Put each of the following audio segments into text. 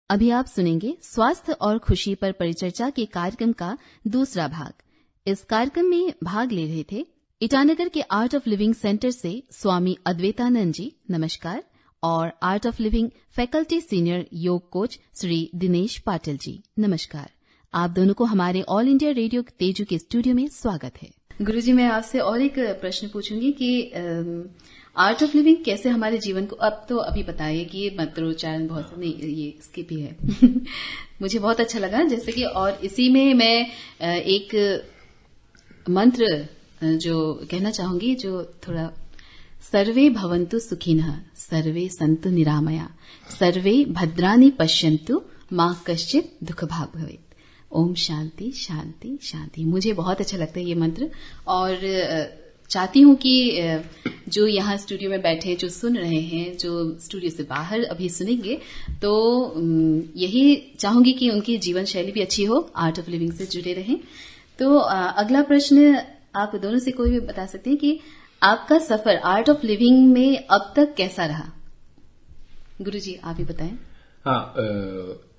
अभी आप सुनेंगे स्वास्थ्य और खुशी पर परिचर्चा के कार्यक्रम का दूसरा भाग। इस कार्यक्रम में भाग ले रहे थे ईटानगर के आर्ट ऑफ लिविंग सेंटर से स्वामी अद्वैतानंद जी, नमस्कार, और art of living faculty senior योग कोच श्री दिनेश पाटिल जी, नमस्कार। आप दोनों को हमारे ऑल इंडिया रेडियो तेजू के स्टूडियो में स्वागत है। गुरुजी, मैं आपसे और एक प्रश्न पूछूंगी कि आर्ट ऑफ लिविंग कैसे हमारे जीवन को, अब तो अभी बताइए कि ये मंत्रोच्चारण बहुत नहीं, ये स्किप ही है मुझे बहुत अच्छा लगा जैसे कि, और इसी में मैं एक मंत्र जो कहना चाहूंगी, जो थोड़ा सर्वे भवन्तु सुखिनः, सर्वे सन्तु निरामया, सर्वे भद्राणि पश्यन्तु, मा कश्चित् दुःख भाग् भवेत्। ओम शांति शांति शांति। मुझे बहुत अच्छा लगता है ये मंत्र, और चाहती हूँ कि जो यहाँ स्टूडियो में बैठे, जो सुन रहे हैं, जो स्टूडियो से बाहर अभी सुनेंगे, तो यही चाहूंगी कि उनकी जीवन शैली भी अच्छी हो, आर्ट ऑफ लिविंग से जुड़े रहें। तो अगला प्रश्न आप दोनों से कोई भी बता सकते हैं कि आपका सफर आर्ट ऑफ लिविंग में अब तक कैसा रहा? गुरुजी, आप ही बताएं। हाँ,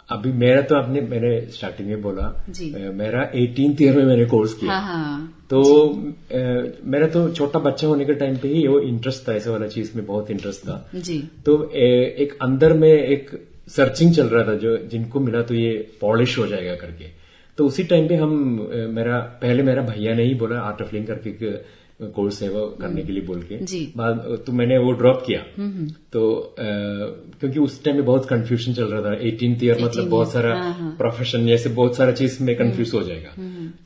अभी मेरा तो आपने मैंने स्टार्टिंग में बोला मेरा 18th ईयर में मैंने कोर्स किया। हाँ, तो मेरा तो छोटा बच्चा होने के टाइम पे ही वो इंटरेस्ट था, ऐसा वाला चीज में बहुत इंटरेस्ट था जी। तो एक अंदर में एक सर्चिंग चल रहा था, जो जिनको मिला तो ये पॉलिश हो जाएगा करके। तो उसी टाइम पे पहले मेरा भैया ने ही बोला आर्ट ऑफ लिविंग करके कोर्स है वो करने के लिए बोल के, तो मैंने वो ड्रॉप किया। तो क्योंकि उस टाइम में बहुत कंफ्यूजन चल रहा था, 18th ईयर मतलब बहुत सारा प्रोफेशन जैसे बहुत सारा चीज में कंफ्यूज हो जाएगा।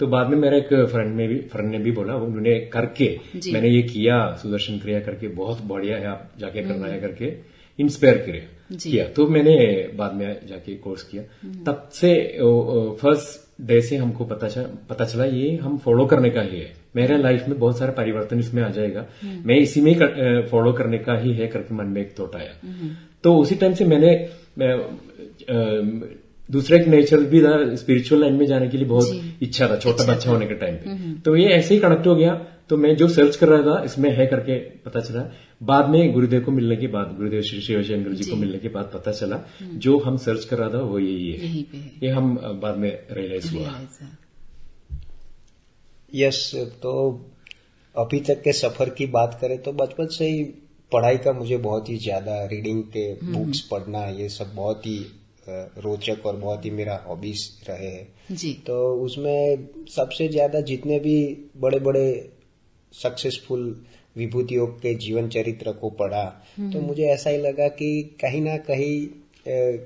तो बाद में मेरा एक फ्रेंड ने भी बोला, उन्होंने करके मैंने ये किया, सुदर्शन क्रिया करके बहुत बढ़िया है, आप जाके करना है करके इंस्पायर किया। तो मैंने बाद में जाके कोर्स किया। तब से फर्स्ट डे से हमको पता चला ये हम फॉलो करने का ही है। मेरे लाइफ में बहुत सारा परिवर्तन इसमें आ जाएगा, मैं इसी में फॉलो करने का ही है करके मन में एक थॉट आया। तो उसी टाइम से मैंने दूसरा एक नेचर भी था, स्पिरिचुअल लाइन में जाने के लिए बहुत इच्छा था, छोटा बच्चा होने के टाइम पे। तो ये ऐसे ही कनेक्ट हो गया। तो मैं जो सर्च कर रहा था इसमें है करके पता चला। बाद में गुरुदेव को मिलने के बाद, गुरुदेव श्री शिवशंकर जी को मिलने के बाद पता चला जो हम सर्च कर रहा था वो यही है। ये हम बाद में रियलाइज हुआ। यस, तो अभी तक के सफर की बात करें तो बचपन से ही पढ़ाई का मुझे बहुत ही ज्यादा, रीडिंग के बुक्स पढ़ना, ये सब बहुत ही रोचक और बहुत ही मेरा हॉबीज रहे हैं जी। तो उसमें सबसे ज्यादा जितने भी बड़े बड़े सक्सेसफुल विभूतियों के जीवन चरित्र को पढ़ा तो मुझे ऐसा ही लगा कि कहीं ना कहीं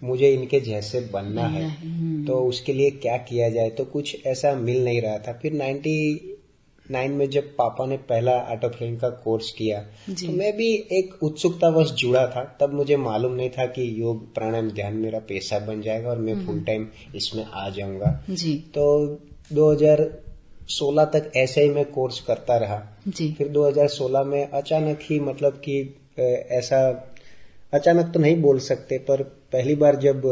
मुझे इनके जैसे बनना है। तो उसके लिए क्या किया जाए, तो कुछ ऐसा मिल नहीं रहा था। फिर 99 में जब पापा ने पहला आर्ट ऑफ लिविंग का कोर्स किया तो मैं भी एक उत्सुकतावश जुड़ा था। तब मुझे मालूम नहीं था कि योग प्राणायाम ध्यान मेरा पेशा बन जाएगा और मैं फुल टाइम इसमें आ जाऊंगा जी। तो 2016 तक ऐसे ही मैं कोर्स करता रहा जी। फिर 2016 में अचानक ही, मतलब कि ऐसा अचानक तो नहीं बोल सकते, पर पहली बार जब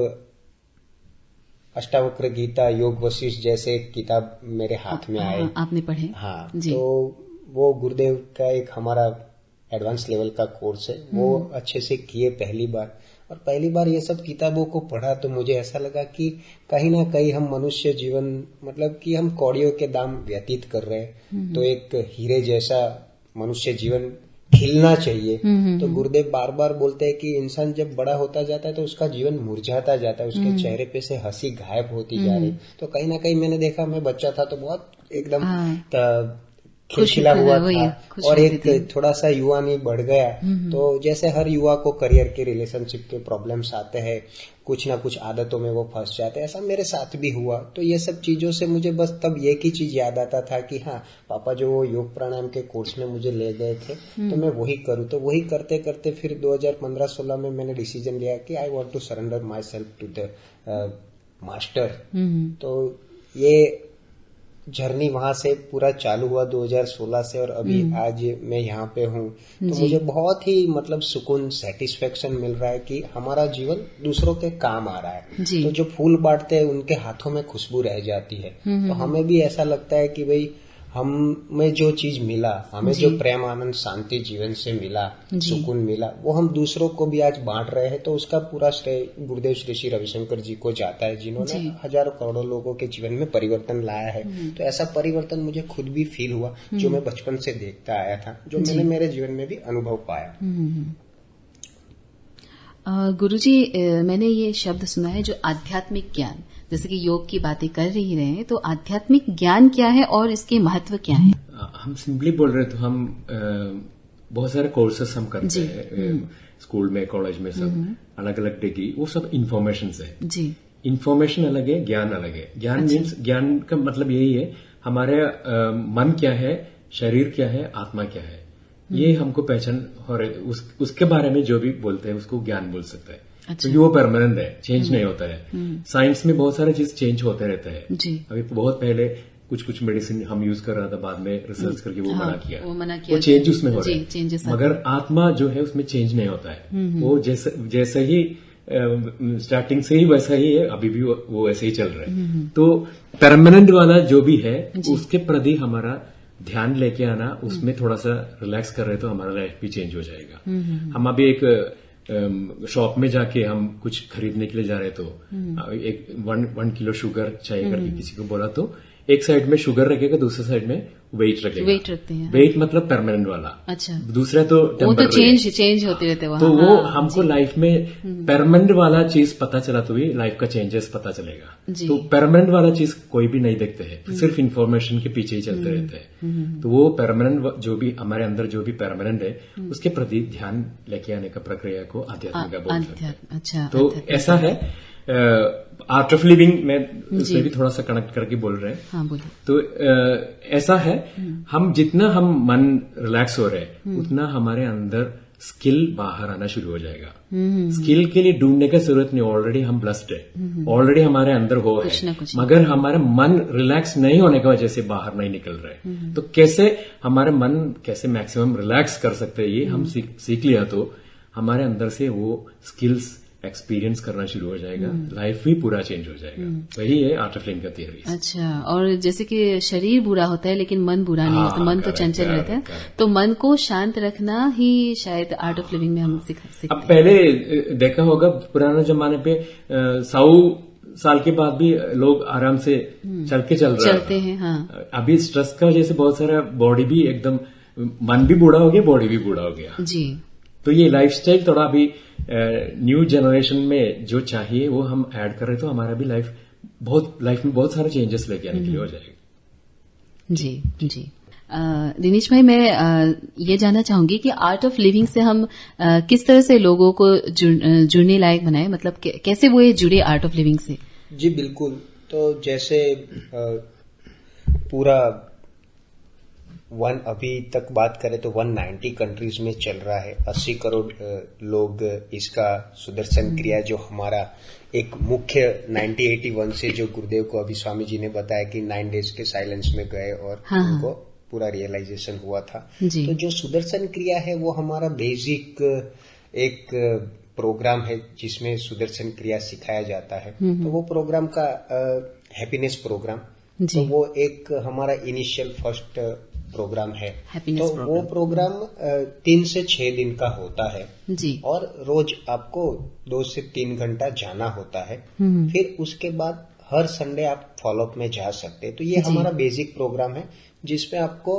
अष्टावक्र गीता, योग वशिष्ठ जैसे किताब मेरे हाथ में आए, आपने पढ़े? हाँ जी। तो वो गुरुदेव का एक हमारा एडवांस लेवल का कोर्स है, वो अच्छे से किए पहली बार। और पहली बार ये सब किताबों को पढ़ा तो मुझे ऐसा लगा कि कहीं ना कहीं हम मनुष्य जीवन, मतलब कि हम कौड़ियों के दाम व्यतीत कर रहे हैं, तो एक हीरे जैसा मनुष्य जीवन खिलना चाहिए। तो गुरुदेव बार बार बोलते हैं कि इंसान जब बड़ा होता जाता है तो उसका जीवन मुरझाता जाता है, उसके चेहरे पे से हंसी गायब होती जा रही। तो कहीं ना कहीं मैंने देखा, मैं बच्चा था तो बहुत एकदम खिलखिला हुआ था और एक थोड़ा सा युवा नहीं बढ़ गया। तो जैसे हर युवा को करियर के, रिलेशनशिप के प्रॉब्लम्स आते हैं, कुछ ना कुछ आदतों में वो फंस जाते हैं, ऐसा मेरे साथ भी हुआ। तो ये सब चीजों से मुझे बस तब एक ही चीज याद आता था कि हाँ, पापा जो वो योग प्राणायाम के कोर्स में मुझे ले गए थे तो मैं वही करूँ। तो वही करते करते फिर 2015-16 में मैंने डिसीजन लिया कि I want to surrender myself to the master. तो ये जर्नी वहां से पूरा चालू हुआ 2016 से, और अभी आज मैं यहाँ पे हूँ। तो मुझे बहुत ही, मतलब सुकून, सेटिस्फेक्शन मिल रहा है कि हमारा जीवन दूसरों के काम आ रहा है। तो जो फूल बांटते हैं उनके हाथों में खुशबू रह जाती है। तो हमें भी ऐसा लगता है कि भाई हमें जो चीज मिला, हमें जो प्रेम आनंद शांति जीवन से मिला, सुकून मिला, वो हम दूसरों को भी आज बांट रहे हैं, तो उसका पूरा श्रेय गुरुदेव श्री श्री रविशंकर जी को जाता है, जिन्होंने हजारों करोड़ों लोगों के जीवन में परिवर्तन लाया है। तो ऐसा परिवर्तन मुझे खुद भी फील हुआ, जो मैं बचपन से देखता आया था, जो मैंने मेरे जीवन में भी अनुभव पाया। गुरुजी, मैंने ये शब्द सुना है जो आध्यात्मिक ज्ञान, जैसे कि योग की बातें कर ही रहे हैं, तो आध्यात्मिक ज्ञान क्या है और इसके महत्व क्या है? हम सिंपली बोल रहे तो हम बहुत सारे कोर्सेस हम करते हैं स्कूल में, कॉलेज में, सब अलग अलग डिग्री, वो सब इन्फॉर्मेशन है जी। इन्फॉर्मेशन अलग है, ज्ञान अलग है। ज्ञान मीन्स, ज्ञान का मतलब यही है हमारे मन क्या है, शरीर क्या है, आत्मा क्या है, ये हमको पहचान हो रहे, उसके बारे में जो भी बोलते हैं उसको ज्ञान बोल सकते हैं। तो वो परमानेंट है, चेंज नहीं होता है। साइंस में बहुत सारे चीज चेंज होते रहते हैं। अभी बहुत पहले कुछ मेडिसिन हम यूज कर रहा था, बाद में रिसर्च करके वो मना किया, वो चेंज उसमें हो रहा है। मगर आत्मा जो है उसमें चेंज नहीं होता है, वो जैसे ही स्टार्टिंग से ही वैसा ही है, अभी भी वो ऐसे ही चल रहा है। तो परमानेंट वाला जो भी है उसके प्रति हमारा ध्यान लेके आना, उसमें थोड़ा सा रिलैक्स कर रहे तो हमारा लाइफ भी चेंज हो जाएगा। हम अभी एक शॉप में जाके हम कुछ खरीदने के लिए जा रहे तो एक 1 किलो शुगर चाहिए करके किसी को बोला, तो एक साइड में शुगर रखेगा, दूसरे साइड में वेट रखेगा। वेट रखते हैं, वेट मतलब परमानेंट वाला। अच्छा। दूसरा तो वो तो चेंज होते रहते हैं। तो वो हमको लाइफ में परमानेंट वाला चीज पता चला तो भी लाइफ का चेंजेस पता चलेगा। तो परमानेंट वाला चीज कोई भी नहीं देखते हैं, सिर्फ इंफॉर्मेशन के पीछे ही चलते रहते हैं। तो वो परमानेंट जो भी हमारे अंदर जो भी परमानेंट है उसके प्रति ध्यान लेके आने का प्रक्रिया को आध्यात्मिक का बोलते हैं। अच्छा, तो ऐसा है आर्ट ऑफ लिविंग में उसमें भी थोड़ा सा कनेक्ट करके बोल रहे हैं। हाँ, बोलिए। तो ऐसा है, हम जितना हम मन रिलैक्स हो रहे हैं उतना हमारे अंदर स्किल बाहर आना शुरू हो जाएगा। स्किल के लिए ढूंढने की जरूरत नहीं, ऑलरेडी हम ब्लेस्ड है, ऑलरेडी हमारे अंदर हो है, मगर हमारा मन रिलैक्स नहीं होने की वजह से बाहर नहीं निकल रहे। तो कैसे हमारे मन कैसे मैक्सिमम रिलैक्स कर सकते हैं, ये हम सीख लिया तो हमारे अंदर से वो स्किल्स एक्सपीरियंस करना शुरू हो जाएगा, लाइफ भी पूरा चेंज हो जाएगा। वही है आर्ट ऑफ लिविंग का थियरी। अच्छा, और जैसे कि शरीर बुरा होता है लेकिन मन बुरा नहीं होता, मन तो चंचल रहता है, तो मन को शांत रखना ही शायद आर्ट ऑफ लिविंग में हम सीखते हैं। अब पहले देखा होगा पुराने जमाने पे 100 साल के बाद भी लोग आराम से चलते हैं। हाँ। अभी स्ट्रेस का वजह से बहुत सारा बॉडी भी एकदम, मन भी बूढ़ा हो गया, बॉडी भी बूढ़ा हो गया जी। तो ये लाइफस्टाइल थोड़ा अभी न्यू जनरेशन में जो चाहिए वो हम ऐड कर रहे तो हमारा भी लाइफ में बहुत सारे चेंजेस लेके आने के लिए हो जाएगा। जी जी। दिनेश भाई, मैं ये जानना चाहूंगी कि आर्ट ऑफ लिविंग से हम किस तरह से लोगों को जुड़ने लायक बनाए, मतलब कैसे वो ये जुड़े आर्ट ऑफ लिविंग से? जी बिल्कुल। तो जैसे पूरा अभी तक बात करें तो 190 कंट्रीज में चल रहा है, 80 करोड़ लोग इसका सुदर्शन क्रिया जो हमारा एक मुख्य 1981 से जो गुरुदेव को अभी स्वामी जी ने बताया कि 9 डेज के साइलेंस में गए और उनको पूरा रियलाइजेशन हुआ था। तो जो सुदर्शन क्रिया है वो हमारा बेसिक एक प्रोग्राम है जिसमें सुदर्शन क्रिया सिखाया जाता है। तो वो प्रोग्राम का हैप्पीनेस प्रोग्राम, तो वो एक हमारा इनिशियल फर्स्ट प्रोग्राम है। तो वो प्रोग्राम 3 से 6 दिन का होता है जी। और रोज आपको 2 से 3 घंटा जाना होता है। फिर उसके बाद हर संडे आप फॉलोअप में जा सकते हैं। तो ये हमारा बेसिक प्रोग्राम है जिसमें आपको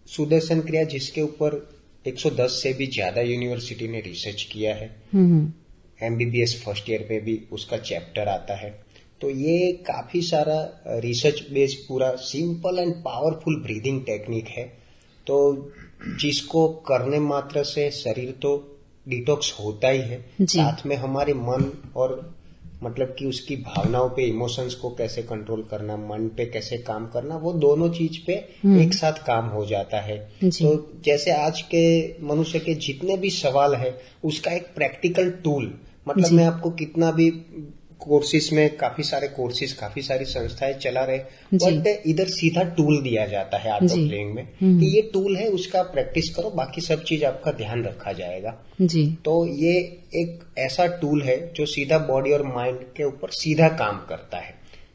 सुदर्शन क्रिया, जिसके ऊपर 110 से भी ज्यादा यूनिवर्सिटी ने रिसर्च किया है, MBBS फर्स्ट ईयर में भी उसका चैप्टर आता है। तो ये काफी सारा रिसर्च बेस्ड पूरा simple and powerful breathing technique है। तो जिसको करने मात्र से शरीर तो डिटॉक्स होता ही है, साथ में हमारे मन और मतलब कि उसकी भावनाओं पे, इमोशंस को कैसे कंट्रोल करना, मन पे कैसे काम करना, वो दोनों चीज पे एक साथ काम हो जाता है। तो जैसे आज के मनुष्य के जितने भी सवाल है उसका एक प्रैक्टिकल टूल, मतलब मैं आपको कितना भी कोर्सेज में काफी सारी संस्थाएं चला रहे, बट इधर सीधा टूल दिया जाता है आर्ट ऑफ लिविंग में कि ये टूल है, उसका प्रैक्टिस करो, बाकी सब चीज आपका ध्यान रखा जाएगा जी। तो ये एक ऐसा टूल है जो सीधा बॉडी और माइंड के ऊपर सीधा काम करता है।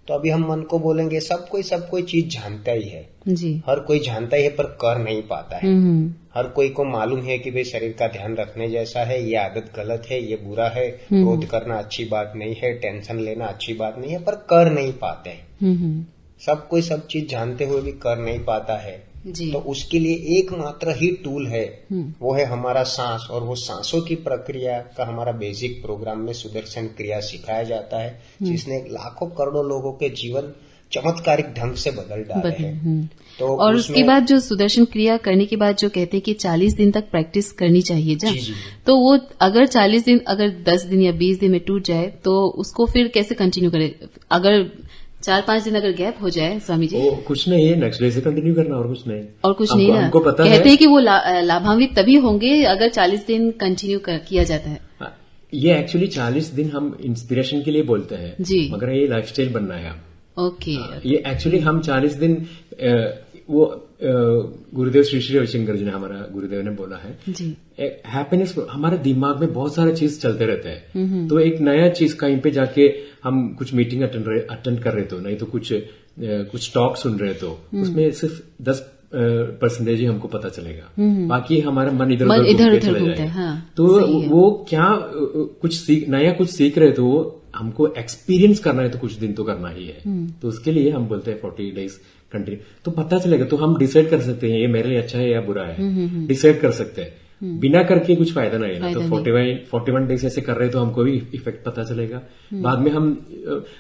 तो अभी हम मन को बोलेंगे सब कोई चीज जानता ही है जी। हर कोई जानता ही है पर कर नहीं पाता है। हर कोई को मालूम है कि भाई शरीर का ध्यान रखने जैसा है, ये आदत गलत है, ये बुरा है, क्रोध करना अच्छी बात नहीं है, टेंशन लेना अच्छी बात नहीं है, पर कर नहीं पाते हैं। सब कोई सब चीज जानते हुए भी कर नहीं पाता है जी। तो उसके लिए एकमात्र ही टूल है, वो है हमारा सांस। और वो सांसों की प्रक्रिया का हमारा बेसिक प्रोग्राम में सुदर्शन क्रिया सिखाया जाता है, जिसने लाखों करोड़ों लोगों के जीवन चमत्कारिक ढंग से बदल डाले हैं। तो और उसके बाद जो सुदर्शन क्रिया करने के बाद जो कहते हैं कि 40 दिन तक प्रैक्टिस करनी चाहिए तो वो अगर 40 दिन, अगर 10 दिन या 20 दिन में टूट जाए तो उसको फिर कैसे कंटिन्यू करे? अगर 4-5 दिन अगर गैप हो जाए स्वामी जी, कुछ नहीं है, नेक्स्ट डे से कंटिन्यू करना और कुछ नहीं। और कुछ नहीं ना, हमको पता कहते हैं कि वो लाभान्वित तभी होंगे अगर 40 दिन कंटिन्यू किया जाता है। ये एक्चुअली 40 दिन हम इंस्पिरेशन के लिए बोलते हैं जी, मगर ये लाइफस्टाइल बनना है। ओके। ये एक्चुअली हम 40 दिन वो गुरुदेव श्री श्री रविशंकर जी ने, हमारा गुरुदेव ने बोला है जी, हैप्पीनेस हमारे दिमाग में बहुत सारे चीज चलते रहते हैं। तो एक नया चीज कहीं पे जाके हम कुछ मीटिंग अटेंड कर रहे तो, नहीं तो कुछ टॉक सुन रहे तो उसमें सिर्फ 10% ही हमको पता चलेगा, बाकी हमारा मन इधर उधर चला जाएगा। हाँ, तो वो क्या नया कुछ सीख रहे तो वो हमको एक्सपीरियंस करना है तो कुछ दिन तो करना ही है। तो उसके लिए हम बोलते हैं 40 डेज कंटिन्यू, तो पता चलेगा, तो हम डिसाइड कर सकते हैं ये मेरे लिए अच्छा है या बुरा है, डिसाइड कर सकते हैं। बिना करके कुछ फायदा नहीं है ना। तो 41 डेज ऐसे कर रहे तो हमको भी इफेक्ट पता चलेगा, बाद में हम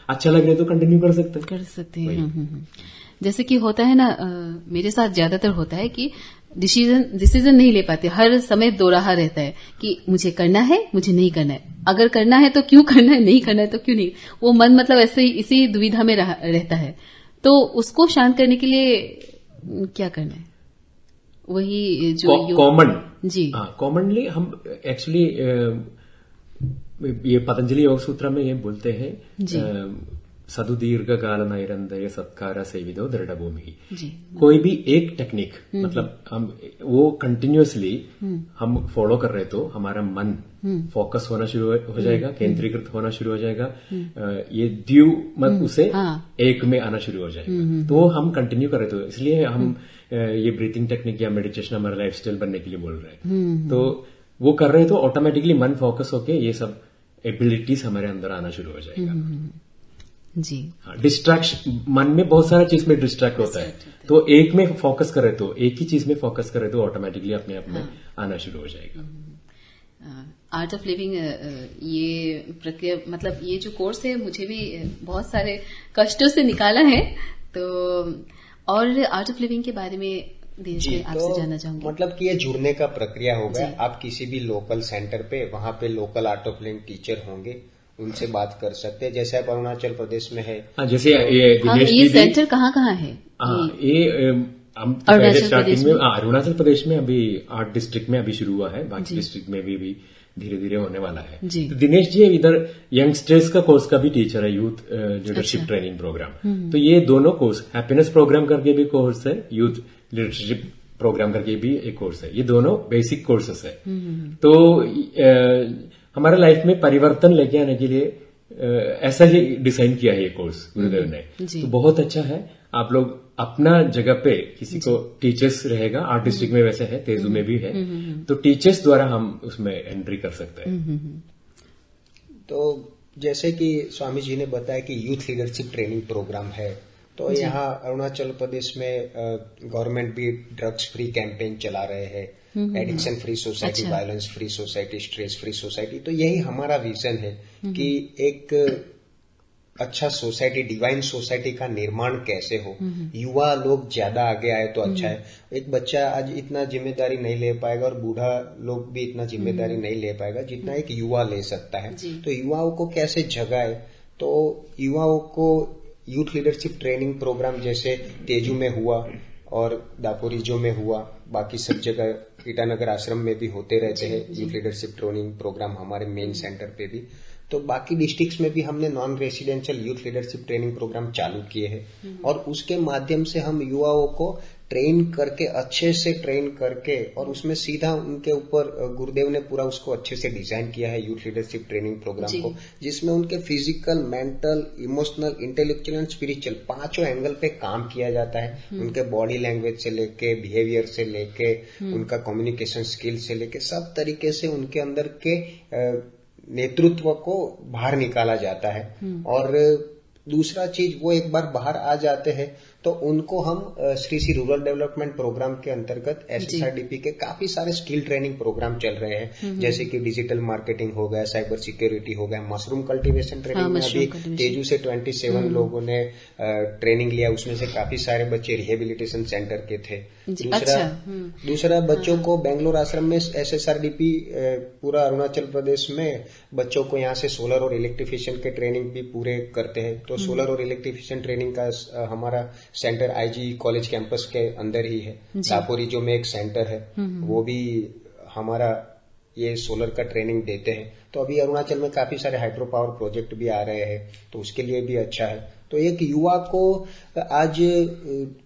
अच्छा लग रहे तो कंटिन्यू कर सकते हैं। जैसे कि होता है ना, मेरे साथ ज्यादातर होता है कि डिसीजन नहीं ले पाते, हर समय दो राह रहता है कि मुझे करना है, मुझे नहीं करना है, अगर करना है तो क्यों करना है, नहीं करना है तो क्यों नहीं। वो मन मतलब ऐसे ही इसी दुविधा में रहता है। तो उसको शांत करने के लिए क्या करना है? वही जो कॉमन जी, कॉमनली हम एक्चुअली ये पतंजलि योग सूत्र में ये बोलते हैं सदु दीर्घ काल नैरंदय सत्कार सेविदो दृढ़ भूमि। कोई भी एक टेक्निक मतलब हम वो कंटिन्यूअसली हम फॉलो कर रहे तो हमारा मन फोकस होना शुरू हो जाएगा, केंद्रीकृत होना शुरू हो जाएगा, ये मत उसे एक में आना शुरू हो जाएगा। तो हम कंटिन्यू कर रहे तो इसलिए हम ये ब्रीथिंग टेक्निक या मेडिटेशन हमारा लाइफस्टाइल बनने के लिए बोल रहे हैं। तो वो कर रहे तो ऑटोमेटिकली मन फोकस होके ये सब एबिलिटीज हमारे अंदर आना शुरू हो जाएगा। जी, डिस्ट्रैक्शन मन में बहुत सारा चीज में डिस्ट्रैक्ट होता है, तो एक में फोकस करे तो एक ही चीज में फोकस करे तो ऑटोमेटिकली अपने आप में आना शुरू हो जाएगा। आर्ट ऑफ लिविंग ये प्रक्रिया मतलब ये जो कोर्स है मुझे भी बहुत सारे कष्टों से निकाला है। तो और आर्ट ऑफ लिविंग के बारे में देश में आपसे जानना चाहूंगी। मतलब कि ये जुड़ने का प्रक्रिया होगा। आप किसी भी लोकल सेंटर पे वहां पे local art of living teacher होंगे, उनसे बात कर सकते हैं। जैसे आप अरुणाचल प्रदेश में है, जैसे ये सेंटर कहाँ है? ये हम पहले स्टार्टिंग में अरुणाचल प्रदेश में अभी 8 डिस्ट्रिक्ट में अभी शुरू हुआ है, बाकी डिस्ट्रिक्ट में भी धीरे धीरे होने वाला है। तो दिनेश जी इधर यंगस्टर्स का कोर्स का भी टीचर है, यूथ लीडरशिप ट्रेनिंग प्रोग्राम। तो ये दोनों कोर्स, हैप्पीनेस प्रोग्राम करके भी कोर्स है, यूथ लीडरशिप प्रोग्राम करके भी एक कोर्स है, ये दोनों बेसिक कोर्सेस है। तो हमारे लाइफ में परिवर्तन लेके आने के लिए ऐसा ही डिजाइन किया है ये कोर्स गुरुदेव ने। तो बहुत अच्छा है। आप लोग अपना जगह पे किसी को टीचर्स रहेगा, 8 डिस्ट्रिक्ट में वैसे है, तेजू में भी है, तो टीचर्स द्वारा हम उसमें एंट्री कर सकते हैं। तो जैसे कि स्वामी जी ने बताया कि यूथ लीडरशिप ट्रेनिंग प्रोग्राम है, तो यहाँ अरुणाचल प्रदेश में गवर्नमेंट भी ड्रग्स फ्री कैंपेन चला रहे हैं, addiction free society, violence free society, stress free society. तो यही हमारा विजन है कि एक अच्छा सोसाइटी, डिवाइन सोसाइटी का निर्माण कैसे हो, युवा लोग ज्यादा आगे आए तो अच्छा है। एक बच्चा आज इतना जिम्मेदारी नहीं ले पाएगा और बूढ़ा लोग भी इतना जिम्मेदारी नहीं ले पाएगा जितना एक युवा ले सकता है। तो युवाओं को कैसे जगाए, तो युवाओं को यूथ लीडरशिप ट्रेनिंग प्रोग्राम जैसे तेजू में हुआ और दापोरिजो में हुआ, बाकी सब जगह ईटानगर आश्रम में भी होते रहते हैं यूथ लीडरशिप ट्रेनिंग प्रोग्राम, हमारे मेन सेंटर पे भी। तो बाकी डिस्ट्रिक्ट्स में भी हमने non residential youth leadership training programme चालू किए हैं और उसके माध्यम से हम युवाओं को ट्रेन करके, अच्छे से ट्रेन करके, और उसमें सीधा उनके ऊपर गुरुदेव ने पूरा उसको अच्छे से डिजाइन किया है यूथ लीडरशिप ट्रेनिंग प्रोग्राम को, जिसमें उनके physical, mental, emotional, intellectual and spiritual 5 angle पे काम किया जाता है। उनके बॉडी लैंग्वेज से लेके, बिहेवियर से लेके, उनका कम्युनिकेशन स्किल से लेके, सब तरीके से उनके अंदर के नेतृत्व को बाहर निकाला जाता है। और दूसरा चीज, वो एक बार बाहर आ जाते हैं तो उनको हम Sri Sri rural development programme के अंतर्गत SSRDP के काफी सारे स्किल ट्रेनिंग प्रोग्राम चल रहे हैं, जैसे कि डिजिटल मार्केटिंग हो गया, साइबर सिक्योरिटी हो गया, मशरूम कल्टीवेशन ट्रेनिंग में अभी तेजू से 27 लोगों ने ट्रेनिंग लिया, उसमें से काफी सारे बच्चे रिहेबिलिटेशन सेंटर के थे। दूसरा बच्चों को बेंगलोर आश्रम में SSRDP पूरा अरुणाचल प्रदेश में बच्चों को यहाँ से सोलर और इलेक्ट्रिफिकेशन के ट्रेनिंग भी पूरे करते हैं। तो सोलर और इलेक्ट्रिफिकेशन ट्रेनिंग का हमारा सेंटर IG कॉलेज कैंपस के अंदर ही है। दापोरिजो में एक सेंटर है, वो भी हमारा ये सोलर का ट्रेनिंग देते हैं। तो अभी अरुणाचल में काफी सारे हाइड्रो पावर प्रोजेक्ट भी आ रहे हैं, तो उसके लिए भी अच्छा है। तो एक युवा को आज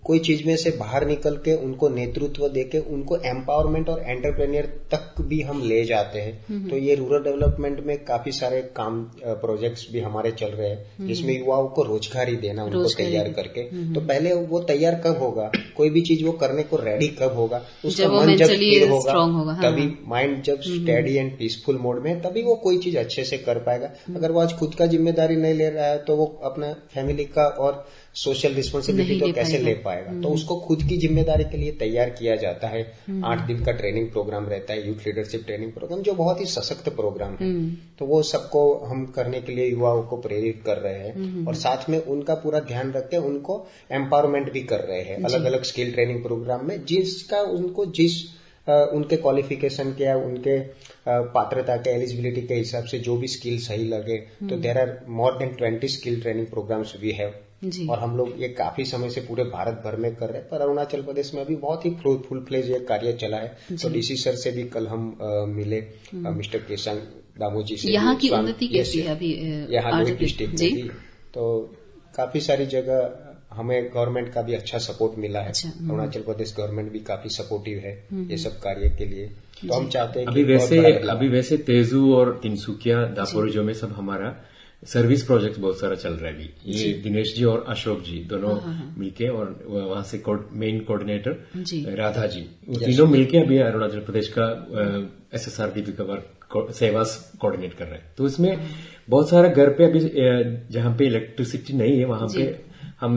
कोई चीज में से बाहर निकल के उनको नेतृत्व देके उनको एम्पावरमेंट और एंटरप्रेन्योर तक भी हम ले जाते हैं। तो ये रूरल डेवलपमेंट में काफी सारे काम प्रोजेक्ट्स भी हमारे चल रहे हैं, जिसमें युवाओं को रोजगारी देना, उनको तैयार करके। तो पहले वो तैयार कब होगा, कोई भी चीज वो करने को रेडी कब होगा, उसका मन जब स्थिर होगा, तभी माइंड जब स्टेडी एंड पीसफुल मोड में, तभी वो कोई चीज अच्छे से कर पाएगा। अगर वो आज खुद का जिम्मेदारी नहीं ले रहा है तो वो अपना फैमिली का और सोशल रिस्पॉन्सिबिलिटी तो कैसे ले पाएगा। तो उसको खुद की जिम्मेदारी के लिए तैयार किया जाता है। 8 दिन का ट्रेनिंग प्रोग्राम रहता है, यूथ लीडरशिप ट्रेनिंग प्रोग्राम, जो बहुत ही सशक्त प्रोग्राम है। तो वो सबको हम करने के लिए युवाओं को प्रेरित कर रहे हैं, और साथ में उनका पूरा ध्यान रख के उनको एम्पावरमेंट भी कर रहे हैं अलग अलग स्किल ट्रेनिंग प्रोग्राम में, जिसका उनको उनके क्वालिफिकेशन के या उनके पात्रता के एलिजिबिलिटी के हिसाब से जो भी स्किल सही लगे। तो there are more than 20 skill training programmes we have, और हम लोग ये काफी समय से पूरे भारत भर में कर रहे हैं। पर अरुणाचल प्रदेश में अभी बहुत ही फुल फ्लेज ये कार्य चला है। तो DC सर से भी कल हम मिले, मिस्टर केशंग दामोजी से। यहाँ की उन्नति कैसी है अभी यहाँ डिस्ट्रिक्ट में भी? तो काफी सारी जगह हमें गवर्नमेंट का भी अच्छा सपोर्ट मिला है। अरुणाचल प्रदेश गवर्नमेंट भी काफी सपोर्टिव है ये सब कार्य के लिए। तो हम चाहते हैं अभी वैसे तेजू और तिनसुकिया, दापोरिजो में सब हमारा सर्विस प्रोजेक्ट बहुत सारा चल रहा है अभी। ये दिनेश जी और अशोक जी दोनों मिलके, और वहां से मेन कोऑर्डिनेटर राधा जी, वो तीनों मिलके अभी अरुणाचल प्रदेश का SSRDP का वर्क सेवा कोऑर्डिनेट कर रहे हैं। तो इसमें बहुत सारा घर पे अभी जहाँ पे इलेक्ट्रिसिटी नहीं है वहां पे हम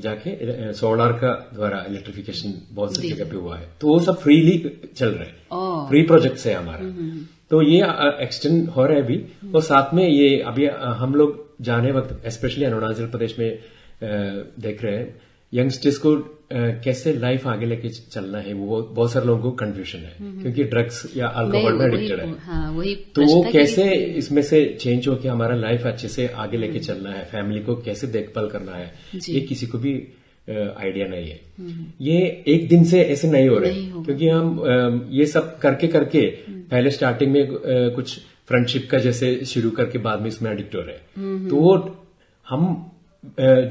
जाके सोलर का द्वारा इलेक्ट्रिफिकेशन बहुत सी जगह पे हुआ है। तो वो सब फ्रीली चल रहा है, फ्री प्रोजेक्ट है हमारा। तो ये एक्सटेंड हो रहा है अभी। और साथ में ये अभी हम लोग जाने वक्त स्पेशली अरुणाचल प्रदेश में देख रहे हैं यंगस्टर्स को कैसे लाइफ आगे लेके चलना है। वो बहुत सारे लोगों को कंफ्यूजन है, क्योंकि ड्रग्स या अल्कोहल में एडिक्टेड है। तो वो कैसे इसमें से चेंज होकर हमारा लाइफ अच्छे से आगे लेके चलना है, फैमिली को कैसे देखभाल करना है, ये किसी को भी आइडिया नहीं है। ये एक दिन से ऐसे नहीं हो रहे, क्योंकि हम ये सब करके पहले स्टार्टिंग में कुछ फ्रेंडशिप का जैसे शुरू करके बाद में इसमें एडिक्ट हो रहे। तो वो हम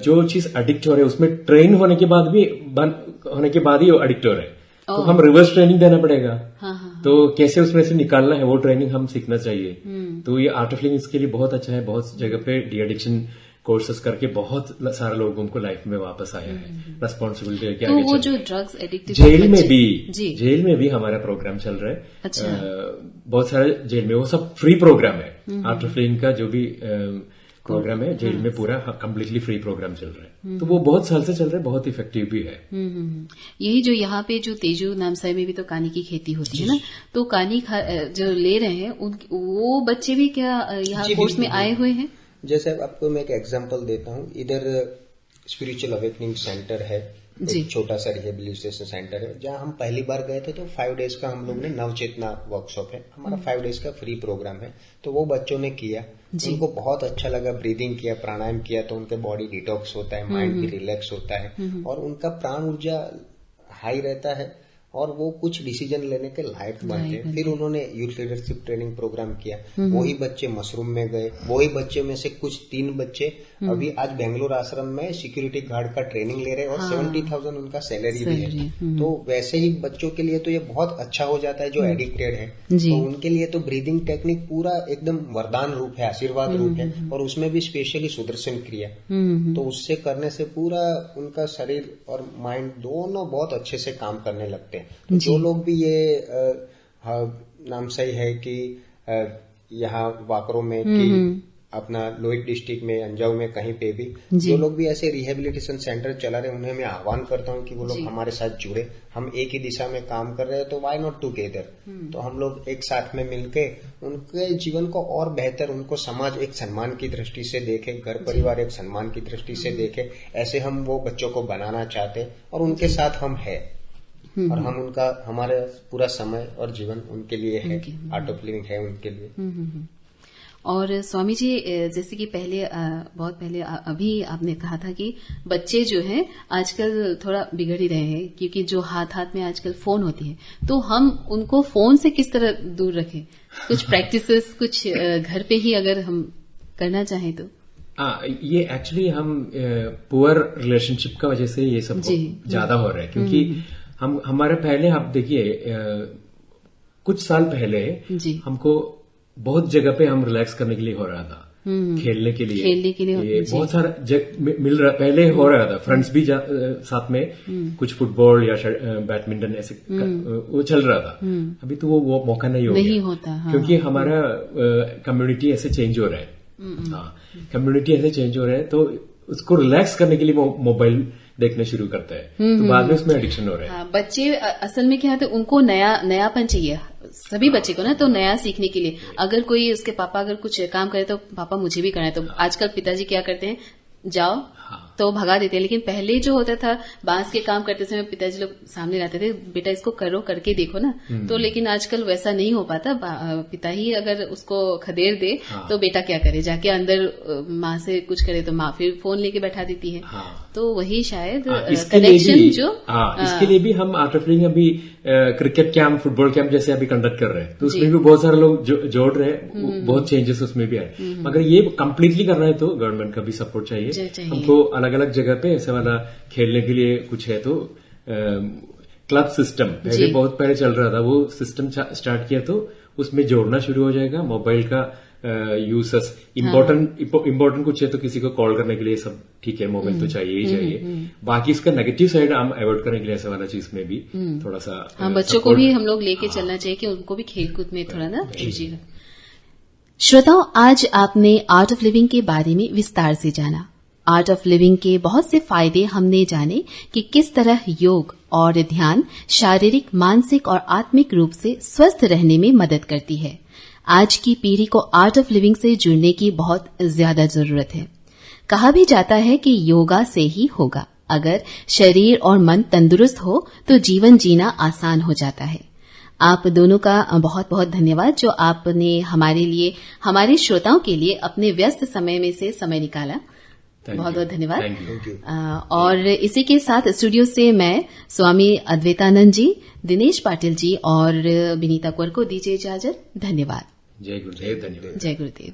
जो चीज एडिक्ट हो रहे हैं उसमें ट्रेन होने के बाद भी होने के बाद ही वो एडिक्ट हो रहे हैं। तो हम रिवर्स ट्रेनिंग देना पड़ेगा। तो कैसे उसमें से निकालना है वो ट्रेनिंग हम सीखना चाहिए। तो ये आर्ट ऑफ लिविंग इसके लिए बहुत अच्छा है। बहुत जगह पे डी एडिक्शन कोर्सेस करके बहुत सारे लोगों को लाइफ में वापस आया है, रिस्पॉन्सिबिलिटी लेके आगे। वो जो ड्रग्स एडिक्टेड जेल में भी हमारा प्रोग्राम चल रहा है। अच्छा। बहुत सारे जेल में वो सब फ्री प्रोग्राम है। आर्ट ऑफ लिविंग का जो भी प्रोग्राम है जेल में पूरा कम्प्लीटली फ्री प्रोग्राम चल रहा है। तो वो बहुत साल से चल रहा है, बहुत इफेक्टिव भी है। यही जो यहाँ पे जो तेजू नामसाई में भी तो कानी की खेती होती है ना, तो कानी जो ले रहे हैं वो बच्चे भी क्या यहाँ कोर्स में आए हुए हैं? जैसे आपको मैं एक एग्जांपल देता हूँ, इधर स्पिरिचुअल अवेकनिंग सेंटर है, एक छोटा सा रिहेबिलिटेशन सेंटर है, जहाँ हम पहली बार गए थे। तो 5 डेज का हम लोग ने नवचेतना वर्कशॉप है हमारा, 5 डेज का फ्री प्रोग्राम है। तो वो बच्चों ने किया, उनको बहुत अच्छा लगा। ब्रीदिंग किया, प्राणायाम किया, तो उनके बॉडी डिटॉक्स होता है, माइंड भी रिलैक्स होता है, और उनका प्राण ऊर्जा हाई रहता है। और वो कुछ डिसीजन लेने के लायक बनते हैं। फिर उन्होंने यूथ लीडरशिप ट्रेनिंग प्रोग्राम किया, वही बच्चे मशरूम में गए, वही बच्चे में से कुछ 3 बच्चे अभी आज बेंगलुरु आश्रम में सिक्योरिटी गार्ड का ट्रेनिंग ले रहे हैं और 70,000 उनका सैलरी भी है। तो वैसे ही बच्चों के लिए तो ये बहुत अच्छा हो जाता है जो एडिक्टेड है, तो उनके लिए तो ब्रीदिंग टेक्निक पूरा एकदम वरदान रूप है, आशीर्वाद रूप है, और उसमें भी स्पेशली सुदर्शन क्रिया, तो उससे करने से पूरा उनका शरीर और माइंड दोनों बहुत अच्छे से काम करने लगते हैं। तो जो लोग भी ये नाम सही है कि यहाँ वाकरो में कि अपना लोहित डिस्ट्रिक्ट में, अंजाव में, कहीं पे भी जो लोग भी ऐसे रिहेबिलिटेशन सेंटर चला रहे हैं, उन्हें मैं आह्वान करता हूँ कि वो लोग हमारे साथ जुड़े। हम एक ही दिशा में काम कर रहे हैं, तो व्हाई नॉट टुगेदर। तो हम लोग एक साथ में मिलके उनके जीवन को और बेहतर, उनको समाज एक सम्मान की दृष्टि से देखे, घर परिवार एक सम्मान की दृष्टि से देखे, ऐसे हम वो बच्चों को बनाना चाहते हैं और उनके साथ हम है और हम उनका, हमारे पूरा समय और जीवन उनके लिए है, आर्ट ऑफ लिविंग है उनके लिए। और स्वामी जी, जैसे कि बहुत पहले अभी आपने कहा था कि बच्चे जो हैं आजकल थोड़ा बिगड़ ही रहे हैं, क्योंकि जो हाथ हाथ में आजकल फोन होती है, तो हम उनको फोन से किस तरह दूर रखें? कुछ प्रैक्टिसेस कुछ घर पे ही अगर हम करना चाहें तो। ये एक्चुअली हम पुअर रिलेशनशिप का वजह से ये सब ज्यादा हो रहा है, क्योंकि हमारे पहले, आप देखिए कुछ साल पहले हमको बहुत जगह पे हम रिलैक्स करने के लिए हो रहा था, खेलने के लिए ये बहुत सारा मिल रहा, पहले हो रहा था, फ्रेंड्स भी साथ में कुछ फुटबॉल या बैडमिंटन ऐसे वो चल रहा था। अभी तो वो मौका नहीं होता, क्योंकि हमारा कम्युनिटी ऐसे चेंज हो रहा है। कम्युनिटी ऐसे चेंज हो रहा है, तो उसको रिलैक्स करने के लिए मोबाइल देखने शुरू करता है, तो बाद में उसमें एडिक्शन हो रहा है। बच्चे असल में क्या है, तो उनको नयापन चाहिए, सभी बच्चे को ना, तो नया सीखने के लिए। अगर कोई उसके पापा अगर कुछ काम करे तो पापा मुझे भी करना है, तो आजकल पिताजी क्या करते हैं, जाओ तो भगा देते हैं। लेकिन पहले जो होता था, बांस के काम करते समय पिताजी लोग सामने लाते थे, बेटा इसको करो, करके देखो ना। तो लेकिन आजकल वैसा नहीं हो पाता, पिता ही अगर उसको खदेड़ दे तो बेटा क्या करे, जाके अंदर माँ से कुछ करे तो माँ फिर फोन लेके बैठा देती है। तो वही शायद कनेक्शन जो इसके लिए भी हम आर्ट ऑफ लिविंग अभी क्रिकेट कैंप, फुटबॉल कैंप जैसे अभी कंडक्ट कर रहे हैं, तो उसमें भी बहुत सारे लोग जोड़ रहे हैं, बहुत चेंजेस उसमें भी आए। मगर ये कम्प्लीटली करना है तो गवर्नमेंट का भी सपोर्ट चाहिए। हमको अलग अलग जगह पे ऐसे वाला खेलने के लिए कुछ है, तो क्लब सिस्टम पहले बहुत पहले चल रहा था, वो सिस्टम स्टार्ट किया तो उसमें जोड़ना शुरू हो जाएगा। मोबाइल का यूसेस इम्पोर्टेंट कुछ है तो किसी को कॉल करने के लिए सब ठीक है, मोबाइल तो चाहिए ही चाहिए। बाकी इसका नेगेटिव साइड हम अवॉइड करने के लिए ऐसा वाला चीज में भी थोड़ा सा बच्चों को भी हम लोग लेके चलना चाहिए कि उनको भी खेलकूद में थोड़ा ना रुचि। श्रोताओं, आज आपने आर्ट ऑफ लिविंग के बारे में विस्तार से जाना। आर्ट ऑफ लिविंग के बहुत से फायदे हमने जाने कि किस तरह योग और ध्यान शारीरिक, मानसिक और आत्मिक रूप से स्वस्थ रहने में मदद करती है। आज की पीढ़ी को आर्ट ऑफ लिविंग से जुड़ने की बहुत ज्यादा जरूरत है। कहा भी जाता है कि योगा से ही होगा। अगर शरीर और मन तंदुरुस्त हो तो जीवन जीना आसान हो जाता है। आप दोनों का बहुत बहुत धन्यवाद जो आपने हमारे लिए, हमारे श्रोताओं के लिए अपने व्यस्त समय में से समय निकाला। बहुत बहुत धन्यवाद। और इसी के साथ स्टूडियो से मैं स्वामी अद्वैतानंद जी, दिनेश पाटिल जी और विनीता कौर को दीजिए इजाजत। धन्यवाद। जय गुरुदेव। धन्यवाद। जय गुरुदेव।